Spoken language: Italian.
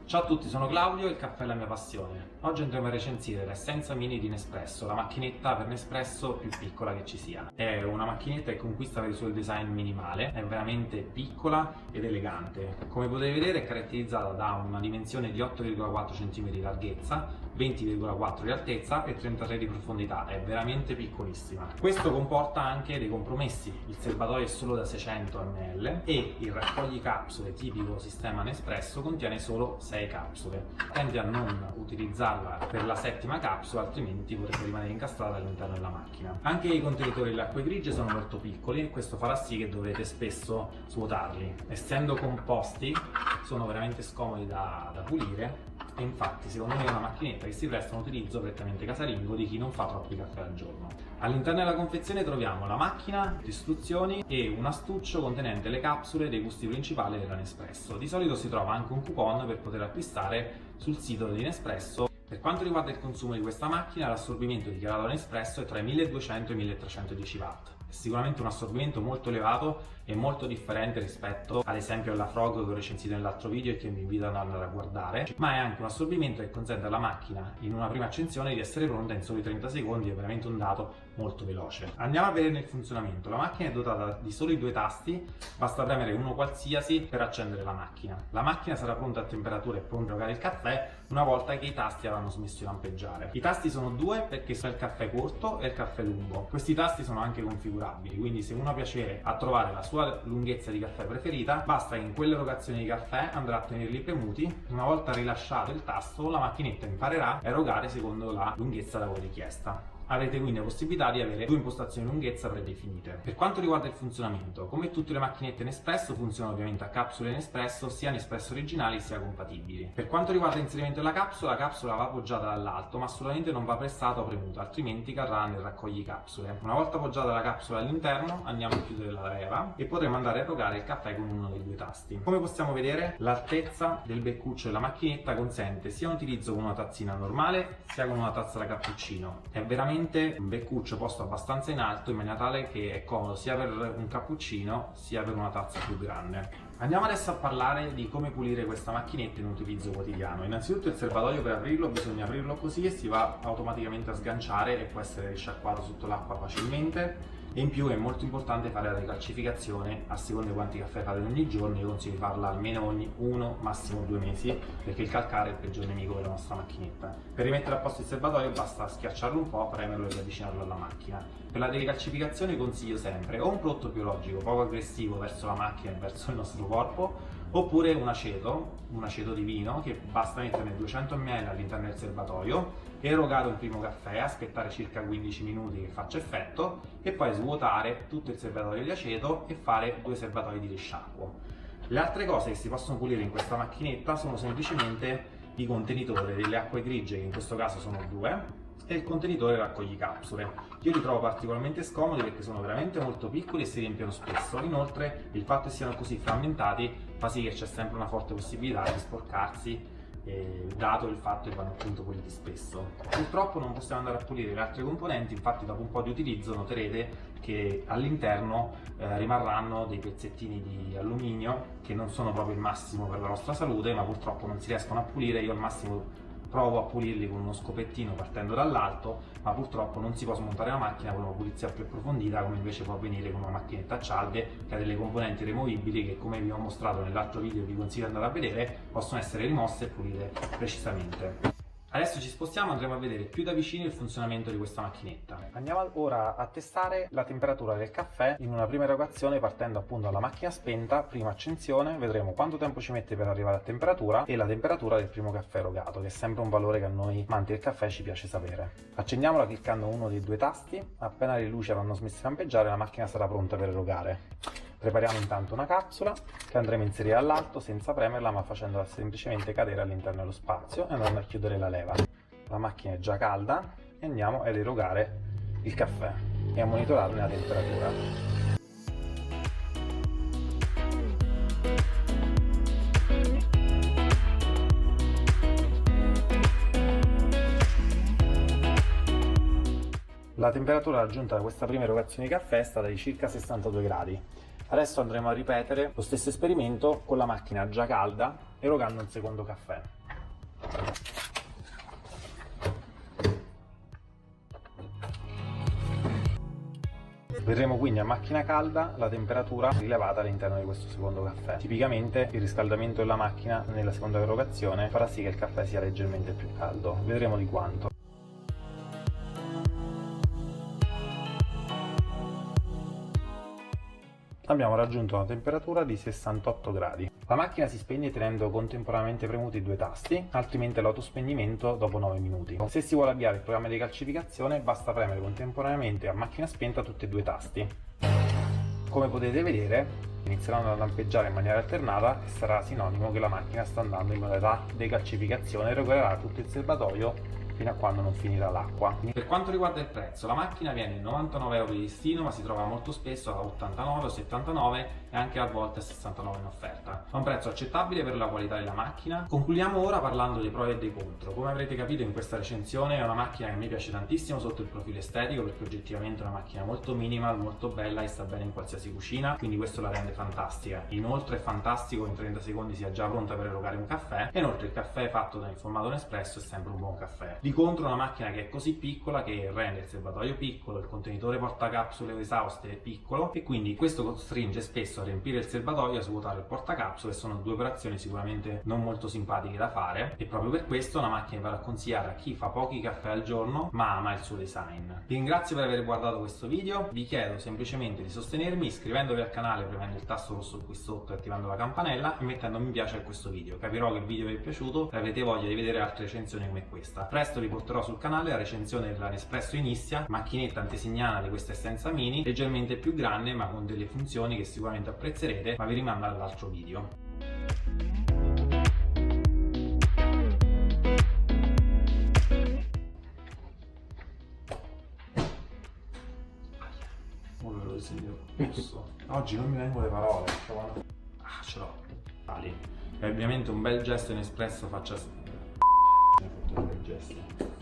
Ciao a tutti, sono Claudio e il caffè è la mia passione. Oggi andremo a recensire l'Essenza Mini di Nespresso, la macchinetta per Nespresso più piccola che ci sia. È una macchinetta che conquista per il suo design minimale, è veramente piccola ed elegante. Come potete vedere è caratterizzata da una dimensione di 8,4 cm di larghezza, 20,4 di altezza e 33 di profondità, è veramente piccolissima. Questo comporta anche dei compromessi, il serbatoio è solo da 600 ml e il raccoglicapsule tipico sistema Nespresso contiene solo 6 capsule. Tende a non utilizzarla per la settima capsula, altrimenti potrebbe rimanere incastrata all'interno della macchina. Anche i contenitori delle acque grigie sono molto piccoli e questo farà sì che dovrete spesso svuotarli. Essendo composti sono veramente scomodi da pulire e infatti secondo me è una macchinetta che si presta a un utilizzo prettamente casalingo di chi non fa troppi caffè al giorno. All'interno della confezione troviamo la macchina, le istruzioni e un astuccio contenente le capsule dei gusti principali della Nespresso. Di solito si trova anche un coupon per poter acquistare sul sito di Nespresso. Per quanto riguarda il consumo di questa macchina, l'assorbimento dichiarato da Nespresso è tra i 1200 e i 1310 watt. È sicuramente un assorbimento molto elevato e molto differente rispetto ad esempio alla Frog che ho recensito nell'altro video e che mi invitano ad andare a guardare, ma è anche un assorbimento che consente alla macchina in una prima accensione di essere pronta in soli 30 secondi, è veramente un dato molto veloce. Andiamo a vedere il funzionamento. La macchina è dotata di soli due tasti, basta premere uno qualsiasi per accendere la macchina. La macchina sarà pronta a temperatura e pronta a erogare il caffè una volta che i tasti avranno smesso di lampeggiare. I tasti sono due perché c'è il caffè corto e il caffè lungo. Questi tasti sono anche configurabili, quindi se uno ha piacere a trovare la sua lunghezza di caffè preferita, basta che in quell'erogazione di caffè andrà a tenerli premuti. Una volta rilasciato il tasto, la macchinetta imparerà a erogare secondo la lunghezza da voi richiesta. Avrete quindi la possibilità di avere due impostazioni di lunghezza predefinite. Per quanto riguarda il funzionamento, come tutte le macchinette Nespresso funzionano ovviamente a capsule Nespresso, sia Nespresso originali sia compatibili. Per quanto riguarda l'inserimento della capsula va appoggiata dall'alto, ma assolutamente non va pressato o premuto, altrimenti cadrà nel raccoglicapsule. Una volta appoggiata la capsula all'interno, andiamo a chiudere la leva e potremo andare a erogare il caffè con uno dei due tasti. Come possiamo vedere, l'altezza del beccuccio della macchinetta consente sia un utilizzo con una tazzina normale, sia con una tazza da cappuccino. È veramente un beccuccio posto abbastanza in alto in maniera tale che è comodo sia per un cappuccino sia per una tazza più grande. Andiamo adesso a parlare di come pulire questa macchinetta in utilizzo quotidiano. Innanzitutto il serbatoio, per aprirlo bisogna aprirlo così e si va automaticamente a sganciare e può essere risciacquato sotto l'acqua facilmente. E in più è molto importante fare la decalcificazione a seconda di quanti caffè fate ogni giorno. Io consiglio di farla almeno ogni 1, massimo 2 mesi, perché il calcare è il peggior nemico della nostra macchinetta. Per rimettere a posto il serbatoio basta schiacciarlo un po', premerlo e avvicinarlo alla macchina. Per la decalcificazione consiglio sempre o un prodotto biologico poco aggressivo verso la macchina e verso il nostro corpo, oppure un aceto di vino che basta metterne 200 ml all'interno del serbatoio, erogare un primo caffè, aspettare circa 15 minuti che faccia effetto e poi svuotare tutto il serbatoio di aceto e fare 2 serbatoi di risciacquo. Le altre cose che si possono pulire in questa macchinetta sono semplicemente i contenitori delle acque grigie, che in questo caso sono 2, e il contenitore raccoglicapsule. Io li trovo particolarmente scomodi perché sono veramente molto piccoli e si riempiono spesso. Inoltre il fatto che siano così frammentati fa sì che c'è sempre una forte possibilità di sporcarsi, dato il fatto che vanno appunto puliti spesso. Purtroppo non possiamo andare a pulire le altre componenti, infatti dopo un po' di utilizzo noterete che all'interno rimarranno dei pezzettini di alluminio che non sono proprio il massimo per la nostra salute, ma purtroppo non si riescono a pulire. Io al massimo provo a pulirli con uno scopettino partendo dall'alto, ma purtroppo non si può smontare la macchina con una pulizia più approfondita come invece può avvenire con una macchinetta a cialde che ha delle componenti removibili che, come vi ho mostrato nell'altro video che vi consiglio di andare a vedere, possono essere rimosse e pulite precisamente. Adesso ci spostiamo e andremo a vedere più da vicino il funzionamento di questa macchinetta. Andiamo ora a testare la temperatura del caffè in una prima erogazione partendo appunto dalla macchina spenta, prima accensione, vedremo quanto tempo ci mette per arrivare a temperatura e la temperatura del primo caffè erogato, che è sempre un valore che a noi amanti del caffè ci piace sapere. Accendiamola cliccando uno dei due tasti, appena le luci avranno smesso di lampeggiare la macchina sarà pronta per erogare. Prepariamo intanto una capsula che andremo a inserire all'alto senza premerla ma facendola semplicemente cadere all'interno dello spazio e andando a chiudere la leva. La macchina è già calda e andiamo ad erogare il caffè e a monitorarne la temperatura. La temperatura raggiunta da questa prima erogazione di caffè è stata di circa 62 gradi. Adesso andremo a ripetere lo stesso esperimento con la macchina già calda, erogando un secondo caffè. Vedremo quindi a macchina calda la temperatura rilevata all'interno di questo secondo caffè. Tipicamente il riscaldamento della macchina nella seconda erogazione farà sì che il caffè sia leggermente più caldo. Vedremo di quanto. Abbiamo raggiunto una temperatura di 68 gradi. La macchina si spegne tenendo contemporaneamente premuti due tasti, altrimenti l'autospegnimento dopo 9 minuti. Se si vuole avviare il programma di calcificazione basta premere contemporaneamente a macchina spenta tutti e due i tasti. Come potete vedere inizieranno a lampeggiare in maniera alternata e sarà sinonimo che la macchina sta andando in modalità decalcificazione e regolerà tutto il serbatoio fino a quando non finirà l'acqua. Per quanto riguarda il prezzo, la macchina viene 99 euro di listino, ma si trova molto spesso a 89 o 79 e anche a volte a 69 in offerta. È un prezzo accettabile per la qualità della macchina. Concludiamo ora parlando dei pro e dei contro. Come avrete capito in questa recensione è una macchina che a me piace tantissimo sotto il profilo estetico, perché oggettivamente è una macchina molto minimal, molto bella e sta bene in qualsiasi cucina, quindi questo la rende fantastica. Inoltre è fantastico in 30 secondi sia già pronta per erogare un caffè, e inoltre il caffè fatto in formato Nespresso è sempre un buon caffè. Di contro una macchina che è così piccola che rende il serbatoio piccolo, il contenitore portacapsule o esauste è piccolo e quindi questo costringe spesso a riempire il serbatoio e a svuotare il portacapsule, e sono due operazioni sicuramente non molto simpatiche da fare, e proprio per questo è una macchina che vado a consigliare a chi fa pochi caffè al giorno ma ama il suo design. Vi ringrazio per aver guardato questo video, vi chiedo semplicemente di sostenermi iscrivendovi al canale premendo il tasto rosso qui sotto e attivando la campanella e mettendo mi piace a questo video. Capirò che il video vi è piaciuto e avrete voglia di vedere altre recensioni come questa. Presto vi porterò sul canale la recensione della Nespresso Inissia, macchinetta antesignana di questa essenza mini, leggermente più grande ma con delle funzioni che sicuramente apprezzerete, ma vi rimando all'altro video. Oggi non mi vengono le parole. Ce l'ho. E ovviamente un bel gesto in espresso faccia. Un bel gesto.